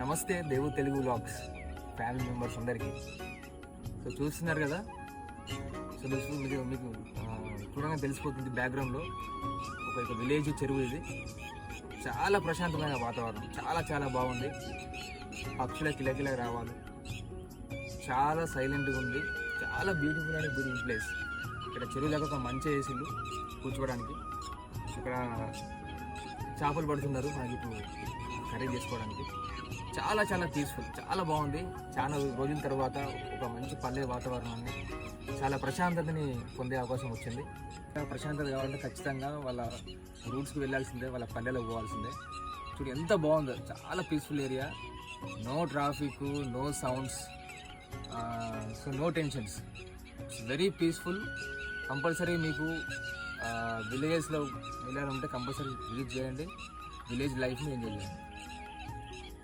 నమస్తే దేవు Telugu vlogs family members అందరికీ. సో చూస్తున్నారు కదా, సో మీకు చూడగానే తెలిసిపోతుంది బ్యాక్గ్రౌండ్లో ఒక విలేజ్ చెరువు. ఇది చాలా ప్రశాంతమైన వాతావరణం, చాలా చాలా బాగుంది. పక్షుల కిలకిల రావాలి, చాలా సైలెంట్గా ఉంది, చాలా బ్యూటిఫుల్ అండ్ బ్యూటిఫుల్ ప్లేస్. ఇక్కడ చెరువు దగ్గర ఒక మంచి ఏసీలు కూర్చోవడానికి, ఇక్కడ చేపలు పడుతున్నారు మనకి ఇప్పుడు కర్రీ చేసుకోవడానికి. చాలా చాలా పీస్ఫుల్, చాలా బాగుంది. చాలా రోజుల తర్వాత ఒక మంచి పల్లె వాతావరణాన్ని, చాలా ప్రశాంతతని పొందే అవకాశం వచ్చింది. ప్రశాంతత కావాలంటే ఖచ్చితంగా వాళ్ళ రూట్స్కి వెళ్ళాల్సిందే, వాళ్ళ పల్లెలో పోవాల్సిందే. చూడు ఎంత బాగుందో, చాలా peaceful area, no traffic, no sounds, so no tensions, it's very peaceful. Compulsory మీకు విలేజెస్లో వెళ్ళాలంటే కంపల్సరీ విజిట్ చేయండి, విలేజ్ లైఫ్ని ఎంజాయ్ చేయండి.